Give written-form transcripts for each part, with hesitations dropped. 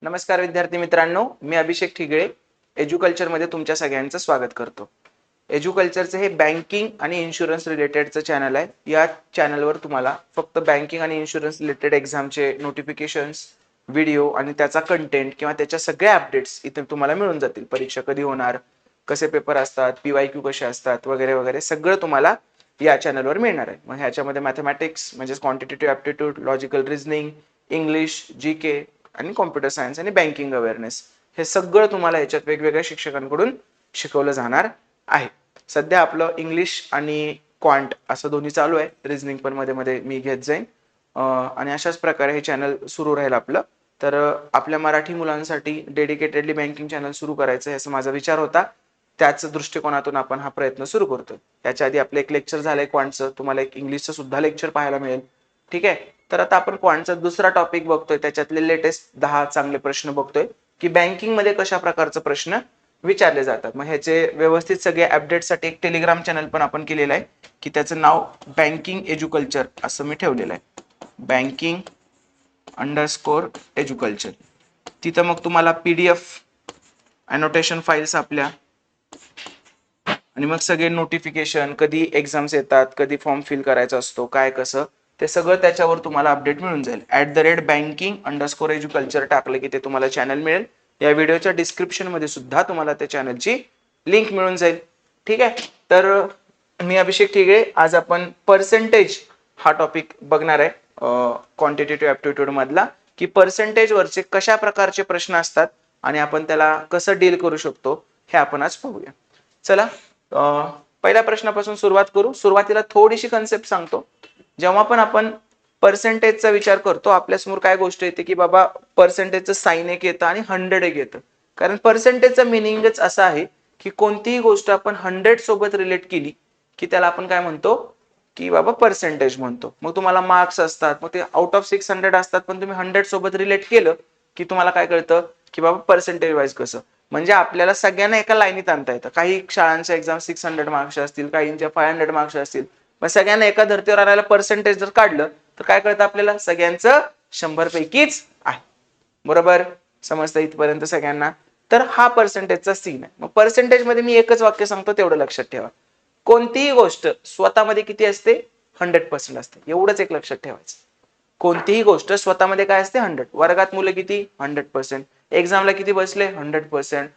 नमस्कार विद्यार्थी मित्रांनो, मी अभिषेक ठिगळे एज्युकल्चर मध्ये तुमच्या सगळ्यांचं स्वागत करतो. एज्युकल्चरचं हे बँकिंग आणि इन्शुरन्स रिलेटेडचं चॅनल आहे. या चॅनलवर तुम्हाला फक्त बँकिंग आणि इन्शुरन्स रिलेटेड एक्झामचे नोटिफिकेशन्स, व्हिडिओ आणि त्याचा कंटेंट किंवा त्याच्या सगळ्या अपडेट्स इथे तुम्हाला मिळून जातील. परीक्षा कधी होणार, कसे पेपर असतात, PYQ कसे असतात वगैरे वगैरे सगळं तुम्हाला या चॅनलवर मिळणार आहे. मग ह्याच्यामध्ये मॅथमॅटिक्स म्हणजे quantitative aptitude, logical reasoning, English, GK आणि कॉम्प्युटर सायन्स आणि बँकिंग अवेअरनेस हे सगळं तुम्हाला याच्यात वेगवेगळ्या शिक्षकांकडून शिकवलं जाणार आहे. सध्या आपलं इंग्लिश आणि क्वांट असं दोन्ही चालू आहे. रिझनिंग पण मध्ये मध्ये मी घेत जाईन आणि अशाच प्रकारे हे चॅनल सुरू राहील आपलं. तर आपल्या मराठी मुलांसाठी डेडिकेटेडली बँकिंग चॅनल सुरू करायचं असं माझा विचार होता. त्याच दृष्टिकोनातून आपण हा प्रयत्न सुरू करतोय. याच्या आधी आपलं एक लेक्चर झालंय क्वांटचं, तुम्हाला एक इंग्लिशचं सुद्धा लेक्चर पाहायला मिळेल. ठीक आहे. तर आता आपण क्वांटचा दुसरा टॉपिक बघतोय. त्याच्यातले लेटेस्ट 10 चांगले प्रश्न बघतोय की बँकिंग मध्ये कशा प्रकारचे प्रश्न विचारले जातात. मग ह्याचे व्यवस्थित सगळे अपडेटसाठी एक टेलिग्राम चॅनल पण आपण केलेलं आहे की त्याचं नाव बँकिंग एज्युकल्चर असं मी ठेवलेलं आहे. बँकिंग_एज्युकल्चर. तिथं मग तुम्हाला PDF, अनोटेशन फाईल्स आपल्या आणि मग सगळे नोटिफिकेशन, कधी एक्झाम्स येतात, कधी फॉर्म फिल करायचा असतो, काय कसं ते सगळं त्याच्यावर तुम्हाला अपडेट मिळून जाईल. @banking_एज्युकल्चर टाकलं की ते तुम्हाला चॅनल मिळेल. या व्हिडिओच्या डिस्क्रिप्शन मध्ये सुद्धा तुम्हाला त्या चॅनलची लिंक मिळून जाईल. ठीक आहे. तर मी अभिषेक ठिगळे, आज आपण पर्सेंटेज हा टॉपिक बघणार आहे. क्वांटिटेटिव्ह ॲप्टिट्यूड मधला की पर्सेंटेज वरचे कशा प्रकारचे प्रश्न असतात आणि आपण त्याला कसं डील करू शकतो हे आपण आज पाहूया. चला पहिल्या प्रश्नापासून सुरुवात करू. सुरुवातीला थोडीशी कन्सेप्ट सांगतो. जेव्हा पण आपण पर्सेंटेजचा विचार करतो आपल्यासमोर काय गोष्ट येते की बाबा पर्सेंटेजचं साइन एक येतं आणि 100 एक येतं. कारण पर्सेंटेजचं मिनिंगच असं आहे की कोणतीही गोष्ट आपण 100 सोबत रिलेट केली की त्याला आपण काय म्हणतो की बाबा पर्सेंटेज म्हणतो. मग तुम्हाला मार्क्स असतात, मग ते आउट ऑफ 600 असतात, पण तुम्ही 100 सोबत रिलेट केलं की तुम्हाला काय कळतं की बाबा पर्सेंटेज वाईज कसं. म्हणजे आपल्याला सगळ्यांना एका लाईनीत आणता येतं. काही शाळांच्या एक्झाम 600 मार्क्स असतील, काहींच्या 500 मार्क्स असतील, पण सगळ्यांना एका धर्तीवर आणायला पर्सेंटेज जर काढलं तर काय कळतं आपल्याला, सगळ्यांचं 100 पैकीच आहे. बरोबर समजतं इथपर्यंत सगळ्यांना. तर हा पर्सेंटेजचा सीन आहे. मग पर्सेंटेज मध्ये मी एकच वाक्य सांगतो, तेवढं लक्षात ठेवा. कोणतीही गोष्ट स्वतःमध्ये किती असते, 100% असते. एवढंच एक लक्षात ठेवायचं. कोणतीही गोष्ट स्वतःमध्ये काय असते, 100. वर्गात मुलं किती, 100%. एक्झामला किती बसले, 100%.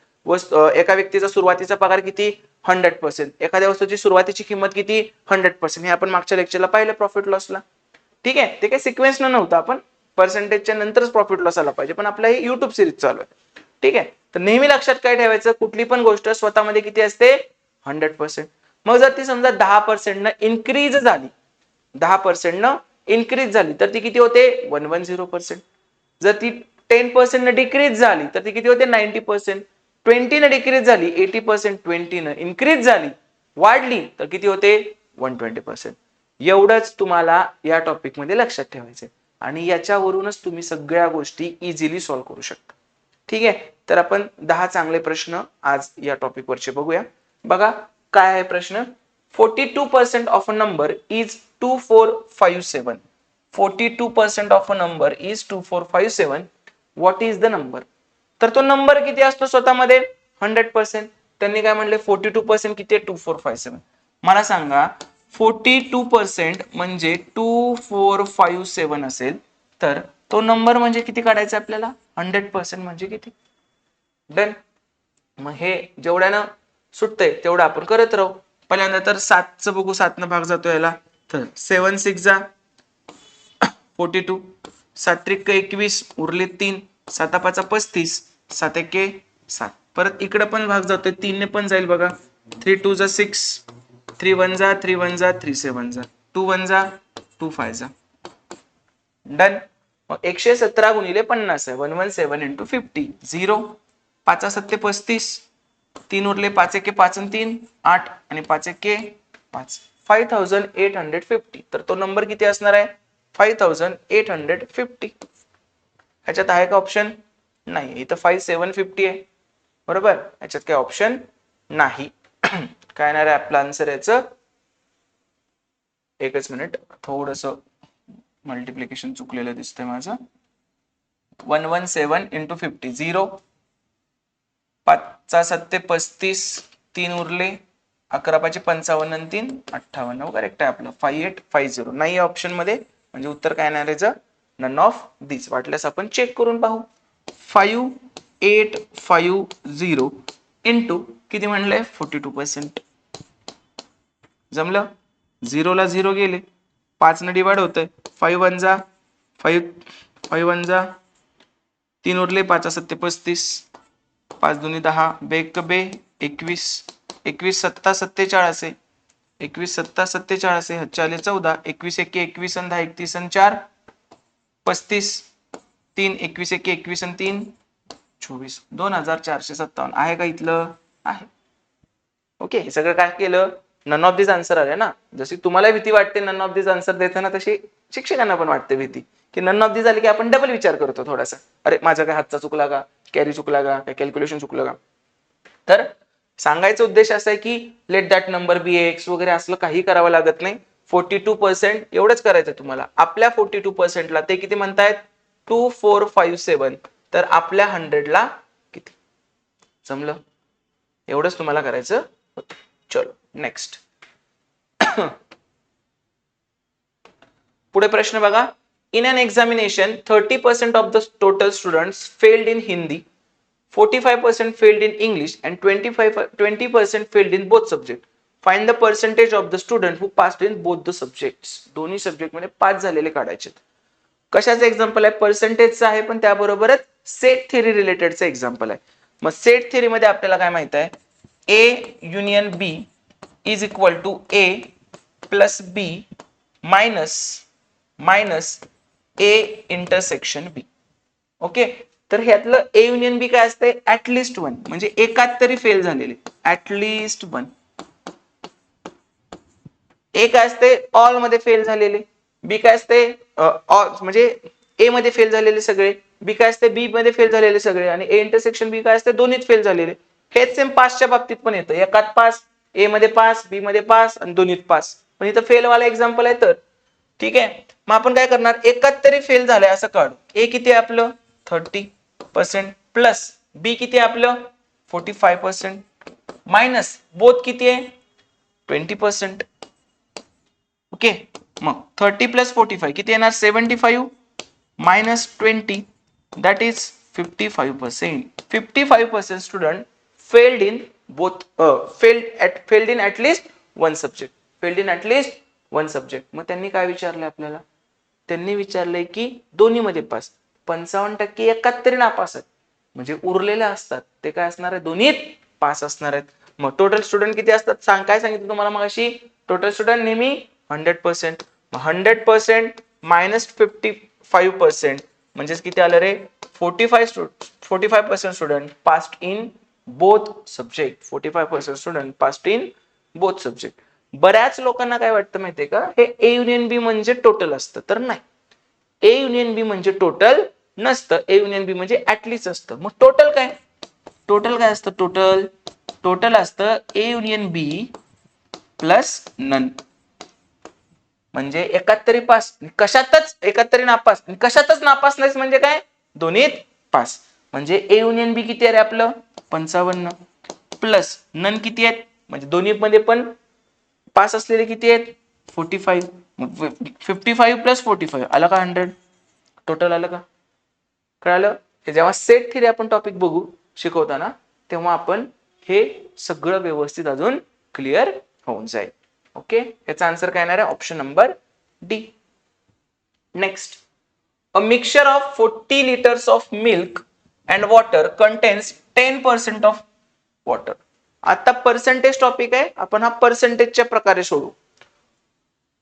एका व्यक्तीचा सुरुवातीचा पगार किती, 100%. एखाद्या वस्तूची सुरुवातीची किंमत किती, 100%. हे आपण मागच्या लेक्चरला पाहिलं प्रॉफिट लॉसला. ठीक आहे. ते काही सिक्वेन्स नव्हतं, आपण पर्सेंटेजच्या नंतरच प्रॉफिट लॉस आला पाहिजे, पण आपला हे युट्यूब सिरीज चालू आहे. ठीक आहे. तर नेहमी लक्षात काय ठेवायचं, कुठली पण गोष्ट स्वतःमध्ये किती असते, 100%. मग जर ती समजा 10% इन्क्रीज झाली, 10% इन्क्रीज झाली तर ती किती होते, 110%. जर ती 10% डिक्रीज झाली तर ती किती होते, 90%. 20 डिक्रीज झाली, 80%. 20 इन्क्रीज झाली, वाढली तर किती होते, 120%. एवढंच तुम्हाला या टॉपिक मध्ये लक्षात ठेवायचं आणि याच्यावरूनच तुम्ही सगळ्या गोष्टी इझिली सॉल्व्ह करू शकता. ठीक आहे. तर आपण 10 चांगले प्रश्न आज या टॉपिक वरचे बघूया. बघा काय आहे प्रश्न. 42% of a number is 2457. 42% of a number is 2457. What is the number. तर तो नंबर किती असतो स्वतःमध्ये, 100%. त्यांनी काय म्हणले, 42% किती आहे, 2457. मला सांगा 42% म्हणजे 2457 असेल तर तो नंबर म्हणजे किती काढायचा आपल्याला, 100% म्हणजे किती. डन. मग हे जेवढ्यानं सुटतंय तेवढं आपण करत राहू. पहिल्यांदा तर 7चं बघू, 7 भाग जातो याला. तर 7 6 जा 42, 7 त्रिक 21, उरले 3, 7 5 35, 7 1 7. परत इकडे पण भाग जातोय, 3 ने पण जाईल बघा. 3 2 जा 6, 3 1 जा 3 1 जा 3 7 जा 2 1 जा 2 5 जा. डन. मग 117 गुणिले 50 आहे, 117 into 50. 0, 5 7 35, 3 उरले, 5 1 5 आणि 3 8 आणि 5 1 5. 5850. तर तो नंबर किती असणार आहे, 5850. ह्याच्यात आहे का ऑप्शन, नाही. इथं 5750 आहे. बरोबर, ह्याच्यात काही ऑप्शन नाही. काय येणार आहे आपला आन्सर याचं, एकच मिनिट, थोडस मल्टिप्लिकेशन चुकलेलं दिसतंय माझं. 117 इंटू 50 0, 5 7 35, 3 उरले, 11 5 55 आणि 3 58. करेक्ट आहे आपलं 5850 नाही ऑप्शन मध्ये, म्हणजे उत्तर काय येणार आहे? नन ऑफ दिस. वाटल्यास आपण चेक करून पाहू. 5850 इंटू किती म्हणलंय? 42%. जमलं? 0 ला 0 गेले, 5 न डिवाइड होतंय, 5 1 जा 5, 5 1 जा 3 उरले, 5 7 35, 5 2 10, बेक बे 21, 21 7 47, 21 7 47, 4 14, 21 1 21 आणि 10 31 आणि 4 35, 3 21 1 21 आणि 3 24, 2457 आहे का इथलं? आहे. ओके, हे सगळं काय केलं? नन ऑफ दिस आन्सर आले ना. जशी तुम्हाला भीती वाटते नन ऑफ दिस आन्सर देताना, तशी शिक्षकांना पण वाटते भीती, की नन ऑफ दिस झाली की आपण डबल विचार करतो थोडासा, अरे माझा काय हातचा चुकला का, कॅरी चुकला का, काय कॅल्क्युलेशन चुकलं का. तर सांगायचा उद्देश असा आहे की let that number be x वगैरे असलं काही करावं लागत नाही. 42% एवढंच करायचं तुम्हाला. आपल्या 42%ला ते किती म्हणतायत? 2457. तर आपल्या 100 ला किती? जमलं? एवढंच तुम्हाला करायचं होतं. चलो नेक्स्ट. पुढे प्रश्न बघा. In an examination 30% of the total students failed in Hindi, 45% failed in English and 20% failed in both subjects. Find the percentage of the student who passed in both the subjects. दोन्ही सब्जेक्ट मध्ये pass झालेले काढायचे. कशाचं example आहे? पर्सेंटेजचं आहे, पण त्याबरोबरच set theory रिलेटेडचं example आहे. मग सेट थेरी मध्ये आपल्याला काय माहित आहे? A union B is equal to A plus B minus A intersection B. Okay, तर ह्यातलं ए युनियन बी काय असते? ऍटलिस्ट वन, म्हणजे एकात तरी फेल झालेले, ऍटलिस्ट वन. ए काय असते? ऑल मध्ये फेल झालेले. बी काय असते? ऑल म्हणजे ए मध्ये फेल झालेले सगळे. बी काय असते? बी मध्ये फेल झालेले सगळे. आणि ए इंटरसेक्शन बी काय असते? दोन्हीत फेल झालेले. हेच सेम पासच्या बाबतीत पण येतं, एकात पास, ए मध्ये पास, बी मध्ये पास आणि दोन्हीत पास. पण इथं फेल वाला एक्झाम्पल आहे. तर ठीक आहे, मग आपण काय करणार? एकात तरी फेल झालंय असं काढू. ए किती आहे आपलं? 30% प्लस बी किती आहे आपलं? 45% मायनस बोथ किती आहे? 20%. ओके, मग 30 प्लस 45 किती येणार? 75 minus 20 that is 55%. 55% student failed in both, failed in at least one subject. Failed in at least one subject. मग त्यांनी काय विचारलंय आपल्याला? त्यांनी विचारलंय की दोन्ही मध्ये पास. 55% एकात तरी नापास आहेत, म्हणजे उरलेले असतात ते काय असणार आहे? दोन्हीत पास असणार आहेत. मग टोटल स्टुडंट किती असतात? काय सांगितलं तुम्हाला मगाशी? टोटल स्टुडंट नेहमी 100%. 100% मायनस 55% म्हणजेच किती आलं रे? 45% student passed in both subject. 45% student passed in both subject. बऱ्याच लोकांना काय वाटतं माहितीये का? हे ए युनियन बी म्हणजे टोटल असतं. तर नाही, ए युनियन बी म्हणजे टोटल नसतं. ए युनियन बी म्हणजे ऍटलीस्ट असतं. मग टोटल काय? टोटल काय असतं? टोटल असतं A union B plus none. म्हणजे एकाहत्तरी पास, कशातच एकाहत्तरी नापास, कशातच नापास नाही म्हणजे काय? दोन्हीत पास. म्हणजे ए युनियन बी किती आहे रे आपलं? 55 प्लस नन किती आहेत? म्हणजे दोन्ही मध्ये पण पास असलेले किती आहेत? 45. 55 प्लस 45 आलं का 100? टोटल आलं का? कळालं? जेव्हा सेट थेरी आपण टॉपिक बघू शिकवताना, तेव्हा आपण हे सगळं व्यवस्थित अजून क्लिअर होऊन जाईल. ओके, याचा आन्सर काय येणार आहे? Option number D. Next. A mixture of 40 liters of milk and water contains 10% of water. आता पर्सेंटेज टॉपिक आहे, आपण हा पर्सेंटेजच्या प्रकारे सोडू.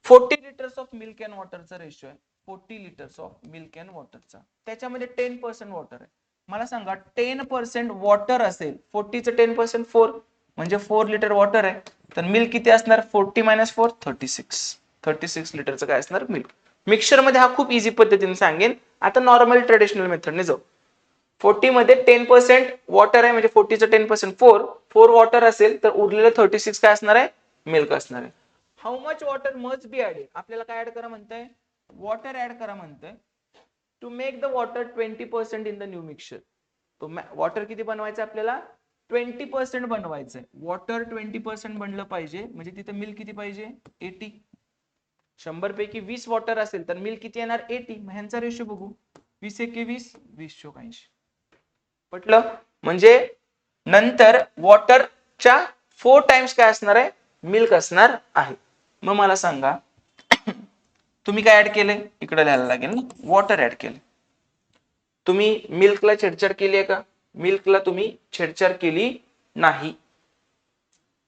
40 liters ऑफ मिल्क अँड वॉटरचा रेशो आहे. 40 liters ऑफ मिल्क अँड वॉटरचा, त्याच्यामध्ये 10% वॉटर आहे. मला सांगा 10% वॉटर असेल, 40चं 10% 4 म्हणजे 4 लिटर वॉटर आहे. तर मिल्क किती असणार? 40 मायनस 4 36 लिटरचं काय असणार? मिल्क. मिक्सचर मध्ये हा खूप इझी पद्धतीने सांगेन. आता नॉर्मल ट्रेडिशनल मेथडने जाऊ. 40 मध्ये 10% वॉटर आहे, म्हणजे 40चं 10% 4 वॉटर असेल, तर उरलेलं 36 काय असणार आहे? मिल्क असणार आहे. How much water must be added? आपल्याला काय ऍड करा म्हणतंय? वॉटर ऍड करा म्हणतंय. To make the water 20% in the new mixture. तो वॉटर किती बनवायचं आपल्याला 20% बनवायचंय. वॉटर 20% बनलं पाहिजे म्हणजे तिथे मिल्क किती पाहिजे 80. 100 पैकी 20 वॉटर असेल तर मिल्क किती येणार 80. मग ह्यांचा रेशो बघू 20 एके 20 20 चोक 80. पटलं. म्हणजे नंतर वॉटरच्या 4 टाइम्स काय असणार आहे मिल्क असणार आहे. मग मला सांगा तुम्ही काय ऍड केलंय इकडे लिहायला लागेल ना वॉटर ऍड केलं. तुम्ही मिल्कला छेडछाड केली आहे का मिल्कला तुम्ही छेडछाड केली नाही.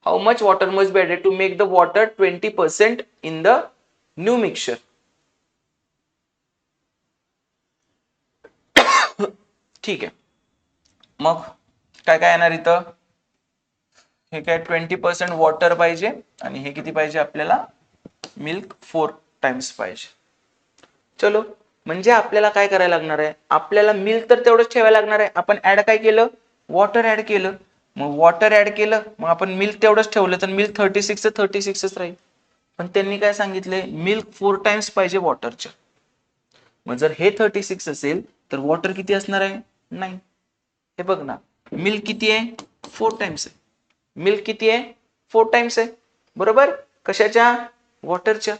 How much water must be added to make the water 20% in the new mixture. ठीक आहे. मग काय काय येणार इथं हे काय 20% वॉटर पाहिजे आणि हे किती पाहिजे आपल्याला मिल्क 4 टाइम्स पाहिजे. चलो म्हणजे आपल्याला काय करायला लागणार आहे आपल्याला मिल्क तर तेवढंच ठेवायला लागणार आहे. आपण ऍड काय केलं वॉटर ऍड केलं. मग वॉटर ऍड केलं मग आपण मिल्क तेवढंच ठेवलं तर मिल्क 36 36च राहील. पण त्यांनी काय सांगितलंय मिल्क 4 टाइम्स पाहिजे वॉटरच्या. मग जर हे 36 असेल तर वॉटर किती असणार आहे 9. हे बघ ना मिल्क किती आहे 4 टाइम्स आहे. मिल्क किती आहे 4 टाइम्स आहे बरोबर कशाच्या वॉटरच्या.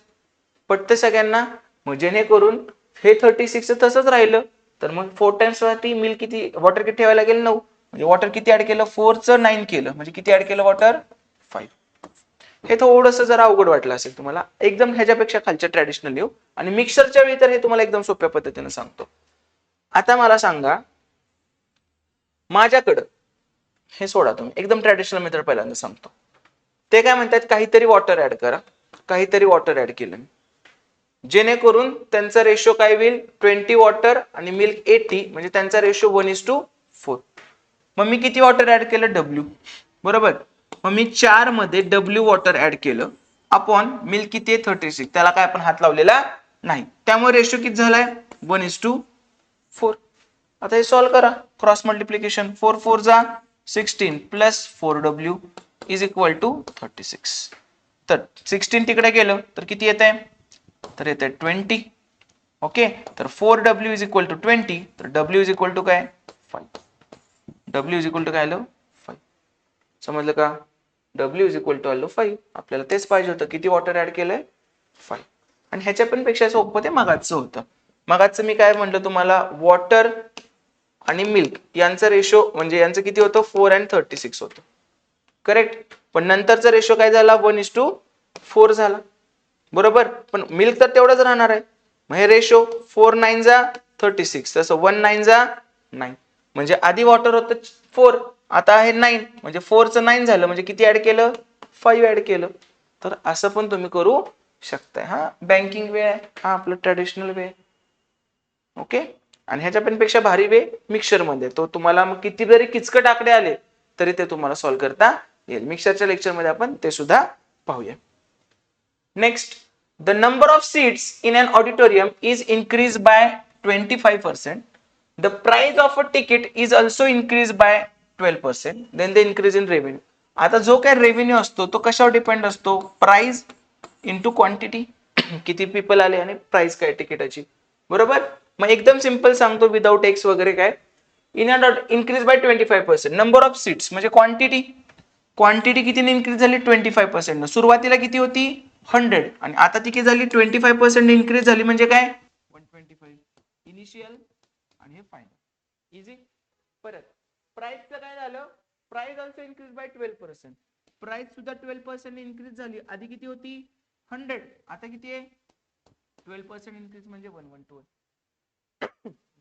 पटतं सगळ्यांना. मग जेणेकरून हे 36 तसंच राहिलं तर मग 4 टाइम्स साठी मिल्क किती वॉटर किती ठेवायला लागेल 9. म्हणजे वॉटर किती ऍड केलं 4 चं 9 केलं म्हणजे किती ऍड केलं वॉटर 5. हे थोडंसं जरा अवघड वाटलं असेल तुम्हाला. एकदम ह्याच्यापेक्षा खालच्या ट्रॅडिशनल येऊ आणि मिक्सरच्या वेळी तर हे तुम्हाला एकदम सोप्या पद्धतीने सांगतो. आता मला सांगा माझ्याकडं हे सोडा तुम्ही एकदम ट्रॅडिशनल मेथड पहिल्यांदा सांगतो. ते काय म्हणतात काहीतरी वॉटर ऍड करा. काहीतरी वॉटर ऍड केलं जेणेकरून त्यांचा रेशो काय होईल 20 वॉटर आणि मिल्क 80 म्हणजे त्यांचा रेशो 1:4. मग मी किती वॉटर ऍड केलं W बरोबर. मग मी 4 मध्ये W वॉटर ऍड केलं अपॉन मिल्क किती 36 त्याला काय आपण हात लावलेला नाही त्यामुळे रेशो किती झालाय 1:4. आता हे सॉल्व करा क्रॉस मल्टिप्लिकेशन 4 4 जा 16 plus 4W is equal to 36. तर 16 तिकडे गेलं तर किती येत आहे तर येत आहे 20. ओके तर 4W इज इक्वल टू 20 तर W इज इक्वल टू काय 5. W इज इक्वल टू काय आलं 5. समजलं का W इज इक्वल टू आलं 5. आपल्याला तेच पाहिजे होतं किती वॉटर ऍड केलंय 5. आणि ह्याच्या पण पेक्षा सोपं ते मगाचं होतं. मगाचं मी काय म्हटलं तुम्हाला वॉटर आणि मिल्क यांचं रेशो म्हणजे यांचं किती होतं 4 आणि 36 होतं करेक्ट. पण नंतरचा रेशो काय झाला 1:4 झाला बरोबर. पण मिल्क तर तेवढंच राहणार आहे. मग हे रेशो 4 9 जा 36 तसं 1 9 जा 9 म्हणजे आधी वॉटर होतं 4 आता आहे 9 म्हणजे 4 चं 9 झालं म्हणजे किती ऍड केलं 5 ऍड केलं. तर असं पण तुम्ही करू शकताय. हा बँकिंग वे आहे हा आपलं ट्रेडिशनल वे. ओके आणि ह्याच्या पण पेक्षा भारी वे मिक्सचर मध्ये तो तुम्हाला मग किती जरी किचकट आकडे आले तरी ते तुम्हाला सॉल्व्ह करता येईल. मिक्सरच्या लेक्चर मध्ये आपण ते सुद्धा पाहूया. Next the number of seats in an auditorium is increase by 25%. The price of a ticket is also increased by 12%. Then the increase in revenue. आता जो काय रेव्हेन्यू असतो तो कशावर डिपेंड असतो प्राइस इंटू क्वांटिटी. किती पीपल आले आणि प्राइस काय तिकिटाची बरोबर. मग एकदम सिंपल सांगतो विदाउट एक्स वगैरे काय in increase by 25%. Number of seats म्हणजे क्वांटिटी. क्वांटिटी कितीने इनक्रीज झाली 25%. सुरुवातीला किती होती 100 आणि आता ती किती झाली 25% इनक्रीज झाली म्हणजे काय 125 इनिशियल आणि हे फायनल इझी. परत प्राइसचं काय झालं price also increase by 12%. Price सुद्धा 12% इनक्रीज झाली. आधी किती होती 100 आता किती आहे 12% इनक्रीज म्हणजे 112.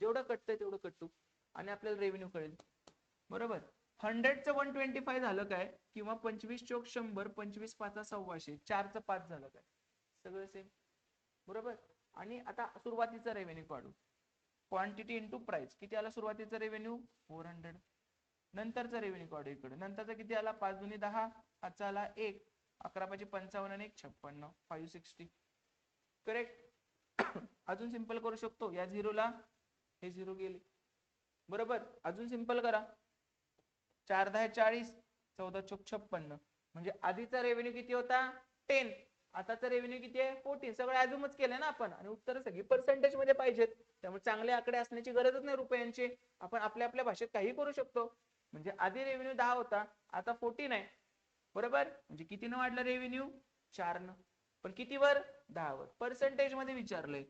जेवढं कटतंय तेवढं कटू आणि आपल्याला रेव्हेन्यू कळेल बरोबर. 100 चं 125 झालं काय किंवा 25 चोक 100 25 पाचा 125 4 चं 5 झालं काय सगळं सेम बरोबर. आणि आता सुरुवातीचा रेव्हेन्यू काढू क्वांटिटी इंटू प्राइस किती आला सुरुवातीचा रेव्हेन्यू 400. नंतरचा रेव्हेन्यू काढू इकडे नंतरचा किती आला 5 दुनी 10 हाचा आला 1 11 5 55 आणि 1 56 560 करेक्ट. अजून सिंपल करू शकतो या झिरोला हे झिरो गेले बरोबर. अजून सिंपल करा 4 10 40 14 चोक 56 म्हणजे आधीचा रेव्हेन्यू किती होता 10 आताचा रेव्हेन्यू किती आहे 14. सगळं ऍझ्युमच केलंय ना आपण आणि उत्तर सगळी पर्सेंटेज मध्ये पाहिजेत. त्यामुळे चांगले आकडे असण्याची गरजच नाही रुपयांची. आपण आपल्या आपल्या भाषेत काही करू शकतो. म्हणजे आधी रेव्हेन्यू 10 होता, आता 14 आहे. बरोबर, म्हणजे कितीनं वाढला रेव्हेन्यू 4नं. पण किती वर 10 वर. पर्सेंटेज मध्ये विचारलंय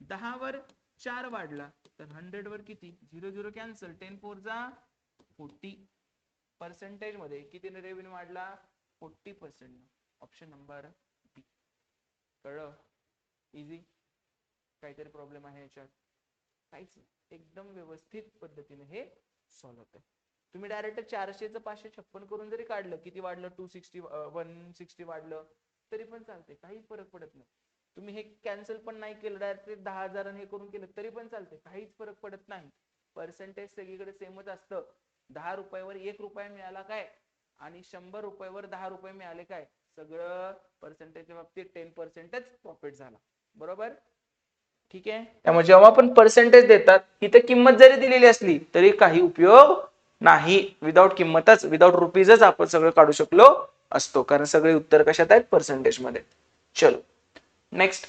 10 वर 4 वाढला तर 100 वर किती, 0 0 कॅन्सल, 10 4 जा 40. पर्सेंटेज मध्ये कितीने रेव्हेन्यू वाढला 40%. ऑप्शन नंबर बी. कळलं? इझी. काहीतरी प्रॉब्लेम आहे याच्यात? काहीच एकदम व्यवस्थित पद्धतीने हे सॉल्व्ह होतं. तुम्ही डायरेक्ट 400चं 556 करून जरी काढलं, किती वाढलं 260 160 वाढलं तरी पण चालते, काही फरक पडत नाही. तुम्ही हे कॅन्सल पण नाही केलं, डायरेक्ट 10,000 हे करून केलं तरी पण चालते, काहीच फरक पडत नाही. पर्सेंटेज सगळीकडे सेमच असतं. 10 रुपयावर 1 रुपया मिळाला काय आणि 100 रुपयावर 10 रुपये मिळाले काय, सगळं पर्सेंटेजच्या बाबतीत 10%च प्रॉफिट झाला. बरोबर, ठीक आहे. त्यामुळे जेव्हा आपण पर्सेंटेज देतात इथे किंमत जरी दिलेली असली तरी काही उपयोग नाही. विदाउट किंमतच, विदाउट रुपीजच आपण सगळं काढू शकलो असतो, कारण सगळे उत्तर कशात आहेत, पर्सेंटेज मध्ये. चलो नेक्स्ट.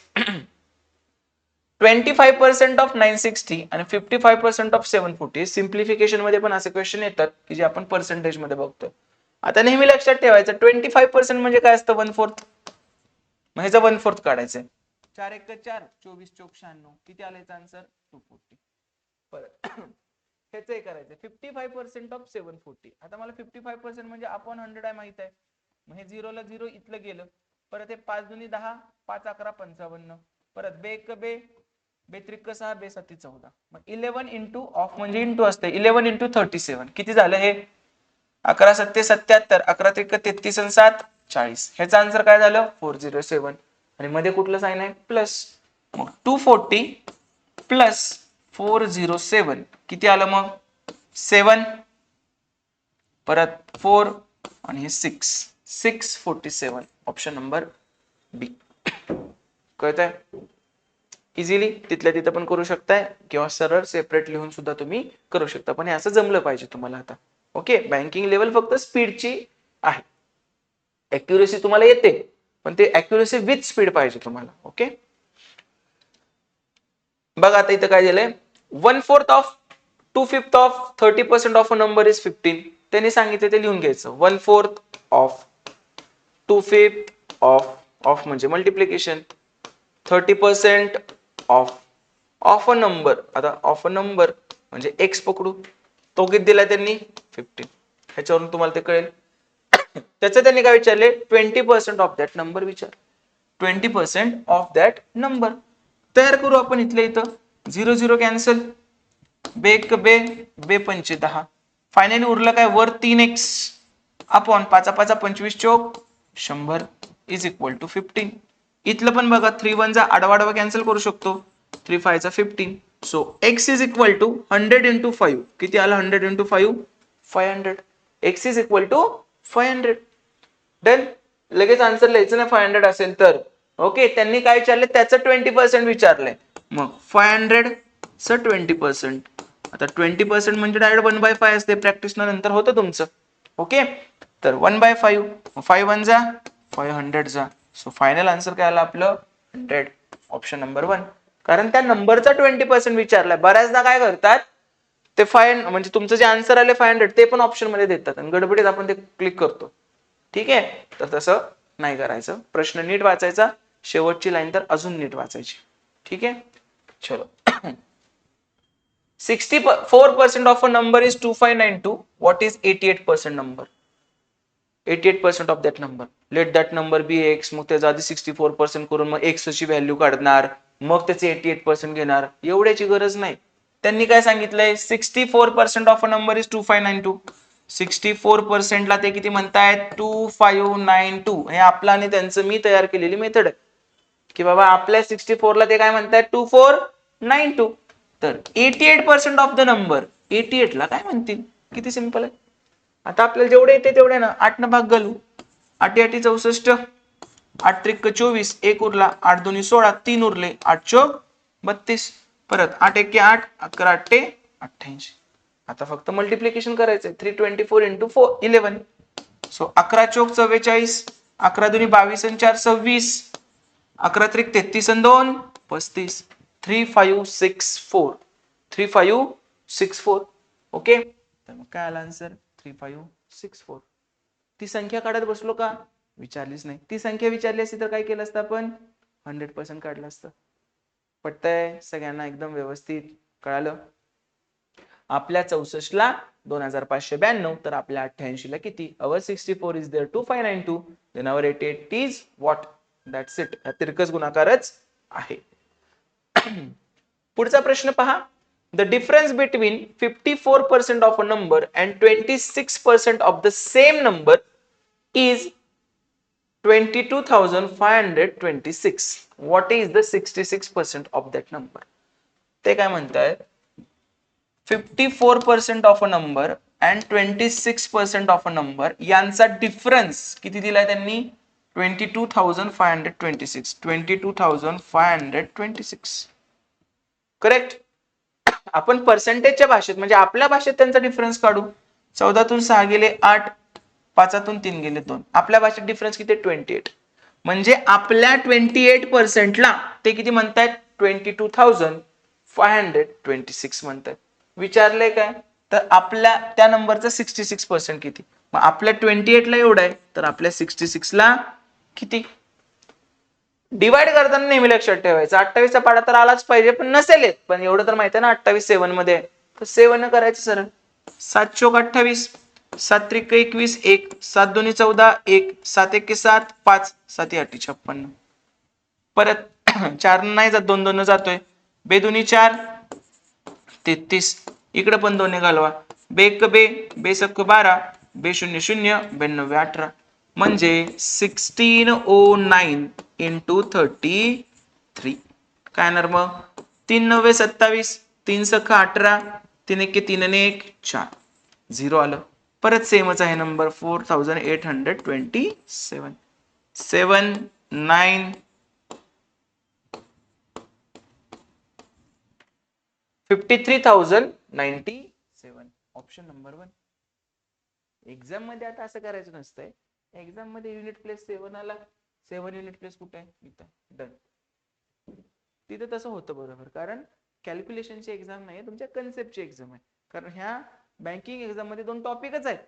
25% ऑफ 960 आणि 55% ऑफ 740. सिम्प्लिफिकेशन मध्ये पण असे क्वेश्चन येतात की जे आपण पर्सेंटेज मध्ये बघतो. आता नेहमी लक्षात ठेवायचं 25% म्हणजे काय असतं, 1/4. मग ह्याचं 1/4 काढायचंय. 4 1 4, 24 चौक 96, किती आलं याचा आन्सर 240. परत ह्याचंही करायचंय 55% ऑफ 740. आता मला 55% म्हणजे अपॉन 100 आहे माहित आहे. मग हे 0 ला 0 इथलं गेलं. परत हे 5 दुनी 10, 5 11 55. परत बे 1 बे, बे 3 6, बे 7 14. मग 11 इंटू ऑफ म्हणजे इंटू असते, 11 इंटू 37 किती झालं हे 11 7 77, 11 3 33 आणि 7 40. ह्याचा आन्सर काय झालं 407. आणि मध्ये कुठलं साइन आहे प्लस. मग 240 प्लस 407 किती आलं मग 7, परत 4 आणि हे 647. ऑप्शन नंबर बी. कळतंय? इझिली तिथल्या तिथं पण करू शकताय किंवा सरळ सेपरेट लिहून सुद्धा तुम्ही करू शकता, पण हे असं जमलं पाहिजे तुम्हाला आता. ओके, बँकिंग लेवल फक्त स्पीडची आहे. ऍक्युरेसी तुम्हाला येते पण ते ऍक्युरेसी विथ स्पीड पाहिजे तुम्हाला. ओके, बघा आता इथं काय दिलंय, 1/4 of 2/5 of 30% of a number is 15. त्यांनी सांगितले ते लिहून घ्यायचं. 1/4 ऑफ 2/5 ऑफ म्हणजे मल्टिप्लिकेशन, 30% ऑफ अ नंबर. आता ऑफ अ नंबर म्हणजे एक्स पकडू, तो किती दिलाय त्यांनी 15. ह्याच्यावरून तुम्हाला ते कळेल. त्याचं त्यांनी काय विचारले 20% ऑफ दॅट नंबर विचार, 20% ऑफ दॅट नंबर. तयार करू आपण इथल्या इथं. 0 0 कॅन्सल, बे 1 बे, बे 5 10. फायनली उरलं काय वर 3x अपॉन 5 5 25 चौक 100 इज इक्वल टू 15. इथलं पण बघा 3 1 जा आडवा कॅन्सल करू शकतो, 3 5 चा 15. So x is equal to 100 into 5. किती आलं 100 into 5 500. x is equal to 500. Done. लगेच आन्सर लिहायचं ना 500 असेल तर. ओके, त्यांनी काय विचारले त्याचं 20% विचारलंय. मग 500 च 20%. आता 20% म्हणजे डायरेक्ट 1/5 असते, प्रॅक्टिस नंतर होतं तुमचं. ओके, तर 1/5, 5 1 जा 500 जा. सो फायनल आन्सर काय आलं आपलं 100. Option number 1. कारण त्या नंबरचा 20% विचारलाय. बऱ्याचदा काय करतात ते म्हणजे तुमचं जे आन्सर आले 500 ते पण ऑप्शन मध्ये देतात आणि गडबडीत आपण ते क्लिक करतो. ठीक आहे, तर तसं नाही करायचं. प्रश्न नीट वाचायचा, शेवटची लाईन तर अजून नीट वाचायची. ठीक आहे, चलो. 64% of a number is 2592. What is 88% number? 88% of that number. Let that number be x. मग त्याच्या आधी 64% करून मग एक्स ची व्हॅल्यू काढणार, मग त्याचे 88% घेणार. एवढ्याची गरज नाही. त्यांनी काय सांगितलंय 64% ऑफ अ नंबर इज 2592. 64% ला ते किती म्हणतायत 2592. हे आपलं आणि त्यांचं मी तयार केलेली मेथड आहे की बाबा आपल्या 64 ला ते काय म्हणतायत 2492. तर 88% ऑफ द नंबर 88 ला काय म्हणतील, किती सिंपल आहे. आता आपल्याला जेवढे येते तेवढे ना 8 न भाग घालू. 8 8 64, 8 3 24, 1 उरला, 8 2 16, 3 उरले, 8 चौक 32. परत 8 1 8, 11 8 88. आता फक्त मल्टिप्लिकेशन करायचंय. 324 इंटू 11. सो 11 चौक 44, 11 2 22 आणि 4 26, 11 त्रिक 33 आणि 2 35. 3564. 3564. ओके, तर मग काय आला आन्सर? 3564. ती संख्या काढत बसलो का? विचारलीच नाही. ती संख्या विचारली असती तर काय केलं असतं आपण? 100% काढलं असतं. पटतंय सगळ्यांना? एकदम व्यवस्थित कळालं? आपल्या 64 ला 2592, तर आपल्या 88 ला किती? Our 64 is there 2592, then our 88 is what? That's it. हा तिरकस गुणाकारच आहे. पुढचा प्रश्न पहा. The difference between 54% of a number and 26% of the same number is 22,526. What is the 66% of that number? ते काय म्हणतायत? 54% of a number and 26% of a number यांचा डिफरन्स किती दिलाय त्यांनी? 22,526. 22,526. करेक्ट. आपण पर्सेंटेजच्या भाषेत म्हणजे आपल्या भाषेत त्यांचा डिफरन्स काढू. 14तून 6 गेले 8, 5तून 3 गेले 2. आपल्या भाषेत डिफरन्स किती? 28. म्हणजे आपल्या 28% ला ते किती म्हणतायत? 22,526 म्हणतात. विचारलंय काय? तर आपल्या त्या नंबरचा 66% किती? मग आपल्या 28 ला एवढं आहे, तर आपल्या 66 ला किती? डिवाइड करताना नेहमी लक्षात ठेवायचं 28चा पाडा तर आलाच पाहिजे, पण नसेल येत. पण एवढं तर माहिती आहे ना 28 7 मध्ये, तर 7 करायचं सरळ. 7 चोक 28, 7 त्रिक 21, 1, 7 दोन्ही 14, 1, 7 1 7, 5, 7 8 56. परत 4 नाही जात, 2 2 जातोय. बे दोन्ही 4, 33. इकडे पण 2 घालवा. बे 1 बे, बे 1 12, बे 0 0, 92 18. म्हणजे 1609 इंटू 33. काय येणार मग? 3 9 27, 3 6 18, 3 1 3 आणि 1 4. 0 आलं. परत सेमच आहे नंबर 4827. 7 9 53,097. Option number 1. एक्झाम मध्ये आता असं करायचं नसतंय. एक्झाम मध्ये युनिट प्लेस 7 आला, 7 युनिट प्लेस कुठे आहे? इथं. डन. तिथे तसं होतं बरोबर, कारण कॅल्क्युलेशनची एक्झाम नाही, तुमच्या कन्सेप्टची एक्झाम आहे. कारण ह्या बँकिंग एक्झाम मध्ये 2 टॉपिकच आहेत,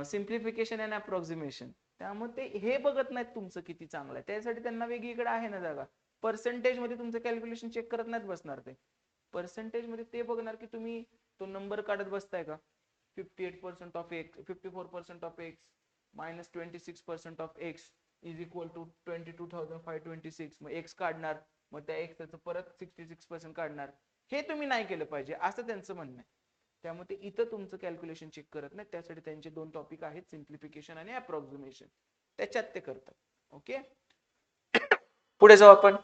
सिम्प्लिफिकेशन अँड अप्रॉक्सिमेशन. त्यामुळे ते हे बघत नाहीत तुमचं किती चांगलं आहे, त्यासाठी त्यांना वेगळीकडे आहे ना जागा. पर्सेंटेज मध्ये तुमचं कॅल्क्युलेशन चेक करत नाहीत बसणार ते. पर्सेंटेज मध्ये ते बघणार की तुम्ही तो नंबर काढत बसताय का? 58% of x, 54% of x minus 26% of x is equal to 22,526. मग एक्स काढणार, मग त्या एक्सचं परत 66% काढणार. हे तुम्ही नाही केलं पाहिजे असं त्यांचं म्हणणं आहे. त्यामुळे ते इथं तुमचं कॅल्क्युलेशन चेक करत नाही. त्यासाठी त्यांचे 2 टॉपिक आहेत, सिम्प्लिफिकेशन आणि अप्रॉक्सिमेशन. त्याच्यात ते करतात. ओके, पुढे जाऊ आपण.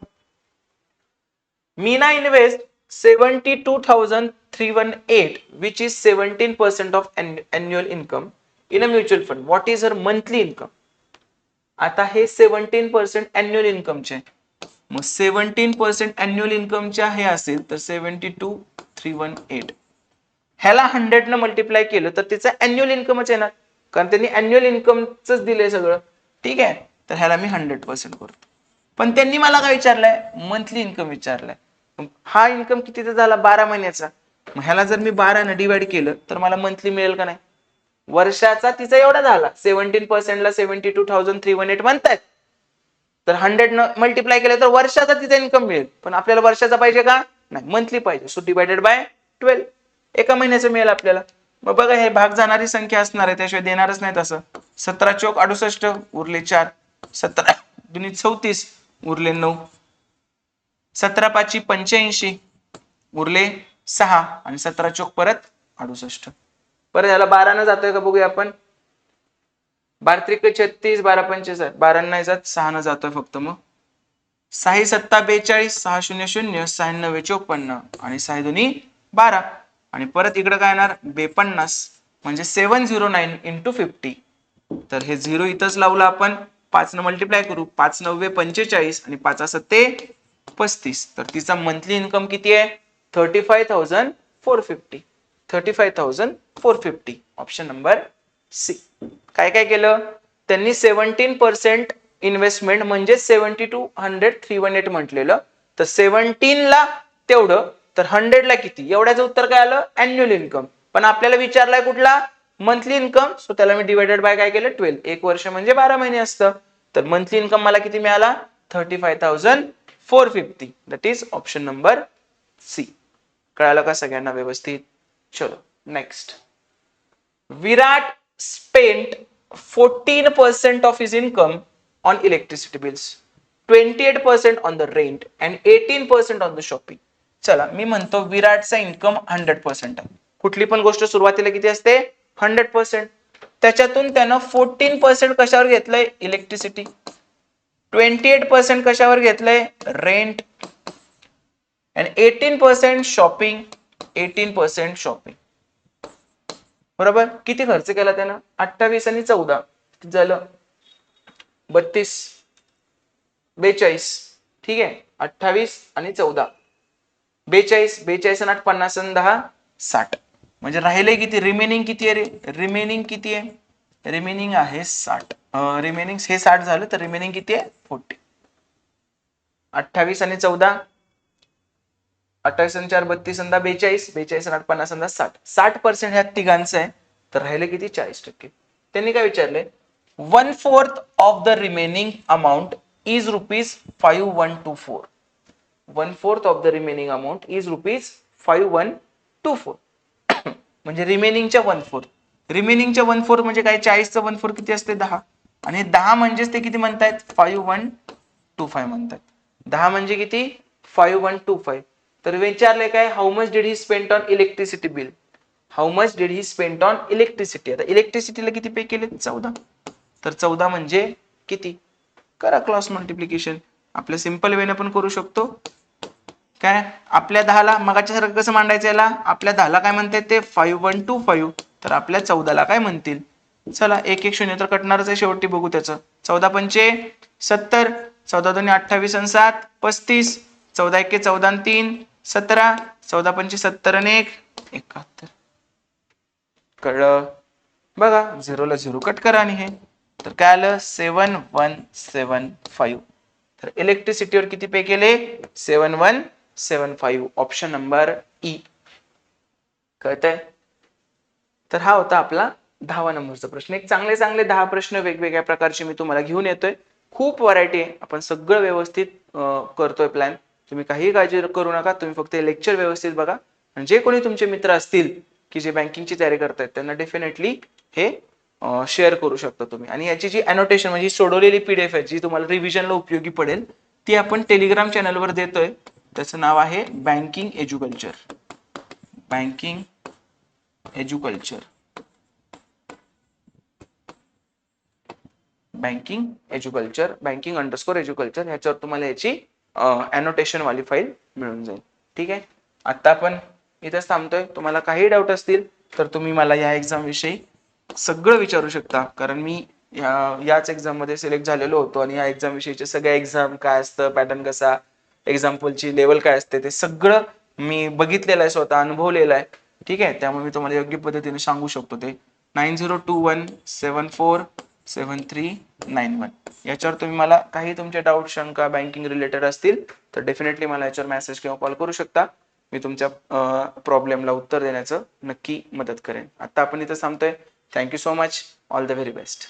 Meena invest 72,318 which is 17% of annual income in a mutual fund. What is her monthly income? आता हे 17% annual income चे. मग 17% annual income चे हे असेल तर 72,318. ह्याला 100 न मल्टिप्लाय केलं तर तिचा अॅन्युअल इन्कमच येणार, कारण त्यांनी अॅन्युअल इन्कमच दिलंय सगळं. ठीक आहे, तर ह्याला मी 100% करतो. पण त्यांनी मला काय विचारलंय? Monthly income विचारलाय. हा इन्कम कितीचा झाला? 12 महिन्याचा. मग ह्याला जर मी 12 ने डिवाइड केलं तर मला मंथली मिळेल का नाही? वर्षाचा तिचा एवढा झाला, 17% ला 72,318 म्हणतायत, तर 100 न मल्टिप्लाय केलं तर वर्षाचा तिचा इन्कम मिळेल. पण आपल्याला वर्षाचा पाहिजे का? नाही, मंथली पाहिजे. सो डिवायडेड बाय 12, एका महिन्याचं मिळेल आपल्याला. मग बघा, हे भाग जाणारी संख्या असणार आहे, त्याशिवाय देणारच नाही तसं. 17 चोक 68 उरले 4, 17 दुनी 34 उरले 9, 17 पाची 85 उरले 6 आणि 17 चोक परत 68. परत याला 12 न जातोय का बघूया आपण. 12 त्रिक 36, 12 पंचे 12 नाही जात, 6 न जातोय फक्त. मग 6 7 42, 6 0 0, 6 9 54 आणि 6 दोन्ही 12. आणि परत इकडे काय येणार? 52 म्हणजे 709 इंटू 50. तर हे 0 इथंच लावलं आपण. 5 न मल्टिप्लाय करू. 5 9 45 आणि 5 7 35. तर तिचा मंथली इन्कम किती आहे? 35,450. 35,450. Option number C. काय काय केलं त्यांनी? 17% इन्व्हेस्टमेंट म्हणजे 70 to 100 318 म्हटलेलं, तर 17 ला तेवढं, तर 100 ला किती, एवढ्याचं उत्तर काय आलं, अॅन्युअल इन्कम. पण आपल्याला विचारलाय कुठला, मंथली इन्कम, सो त्याला मी डिवायडेड बाय काय केलं 12, एक वर्ष म्हणजे 12 महिने असतं. तर मंथली इन्कम मला किती मिळाला, 35,450. That is option number C. कळालं का सगळ्यांना व्यवस्थित? चलो next. Virat spent 14% of his income on electricity bills, 28% on the rent and 18% on the shopping. चला मी म्हणतो विराटचा इन्कम 100% आहे. कुठली पण गोष्ट सुरुवातीला किती असते, 100%. त्याच्यातून त्यानं 14% कशावर घेतलंय, इलेक्ट्रिसिटी. 28% कशावर घेतलंय, रेंट. आणि 18% शॉपिंग. 18% शॉपिंग. बरोबर. किती खर्च केला त्यानं, 28 आणि 14 किती झालं, 32, 42. ठीक आहे, 28 आणि 14 42, 42 आणि 8 50 आणि 10 60. म्हणजे राहिले किती, रिमेनिंग किती आहे रे, रिमेनिंग किती आहे, रिमेनिंग आहे 60. रिमेनिंग हे 60 झालं, तर रिमेनिंग किती आहे, 40. 28 आणि 14, 28 आणि 4 32 आणि 42, 42 आणि 8 50 आणि 60. 60% ह्या तिघांचं आहे, तर राहिले किती, 40%. त्यांनी काय विचारले, 1/4 of the remaining amount is ₹5124. 1/4 of the remaining amount is ₹5124. म्हणजे रिमेनिंगच्या 1/4. रिमेनिंगच्या 1/4 म्हणजे काय, 40चं 1/4 किती असते, 10. आणि 10 म्हणजेच ते किती म्हणतायत, 5125 म्हणतात. 10 म्हणजे किती, 5125. तर विचारले काय, how much did he spend on electricity bill. How much did he spend on electricity. आता इलेक्ट्रिसिटीला किती पे केले, 14. तर 14 म्हणजे किती, करा क्रॉस मल्टिप्लिकेशन. आपल्या सिंपल वेने पण करू शकतो. काय, आपल्या 10ला मगाच्या सारखं कसं मांडायचं, याला आपल्या 10ला काय म्हणतात ते 5125, तर आपल्या 14ला काय म्हणतील. चला एक एक शून्य तर कटणारच आहे, शेवटी बघू त्याचं. 14 पंचे 70, 14 दोन्ही 28 आणि 7 35, 14 एके 14 आणि 3 17, 14 पंचे 70 आणि 1 71. कळलं, बघा 0 ला 0 कट करा, आणि हे तर काय आलं, 7175. तर इलेक्ट्रिसिटीवर किती पे केले, 7175. Option number E. कळतंय. तर हा होता आपला 10वा नंबरचा प्रश्न. एक चांगले चांगले 10 प्रश्न वेगवेगळ्या प्रकारचे मी तुम्हाला घेऊन येतोय. खूप व्हरायटी आहे, आपण सगळं व्यवस्थित करतोय प्लॅन. तुम्ही काही काळजी करू नका, तुम्ही फक्त लेक्चर व्यवस्थित बघा. आणि जे कोणी तुमचे मित्र असतील की जे बँकिंगची तयारी करतायत, त्यांना डेफिनेटली हे शेअर करू शकता तुम्ही. आणि याची जी अनोटेशन म्हणजे सोडवलेली पीडीएफ आहे, जी तुम्हाला रिव्हिजनला उपयोगी पडेल, ती आपण टेलिग्राम चॅनलवर देतोय. त्याचं नाव आहे बँकिंग एज्युकल्चर. बँकिंग एज्युकल्चर. बँकिंग एज्युकल्चर, बँकिंग_एज्युकल्चर, ह्याच्यावर तुम्हाला याची अनोटेशन वाली फाईल मिळून जाईल. ठीक आहे. आता आपण इथेच थांबतोय. तुम्हाला काही डाऊट असतील तर तुम्ही मला या एक्झाम विषयी सगळं विचारू शकता, कारण मी याच एक्झाम मध्ये सिलेक्ट झालेलो होतो, आणि या एक्झाम विषयीचे सगळे एक्झाम काय असतं, पॅटर्न कसा, एक्झाम्पलची लेवल काय असते, ते सगळं मी बघितलेलं आहे, स्वतः अनुभवलेलं आहे. ठीक आहे. त्यामुळे मी तुम्हाला योग्य पद्धतीने सांगू शकतो. ते 9021747391 याच्यावर तुम्ही मला काही तुमचे डाऊट, शंका बँकिंग रिलेटेड असतील तर डेफिनेटली मला याच्यावर मेसेज किंवा कॉल करू शकता. मी तुमच्या प्रॉब्लेमला उत्तर देण्याचं नक्की मदत करेन. आता आपण इथं थांबतोय. Thank you so much. All the very best.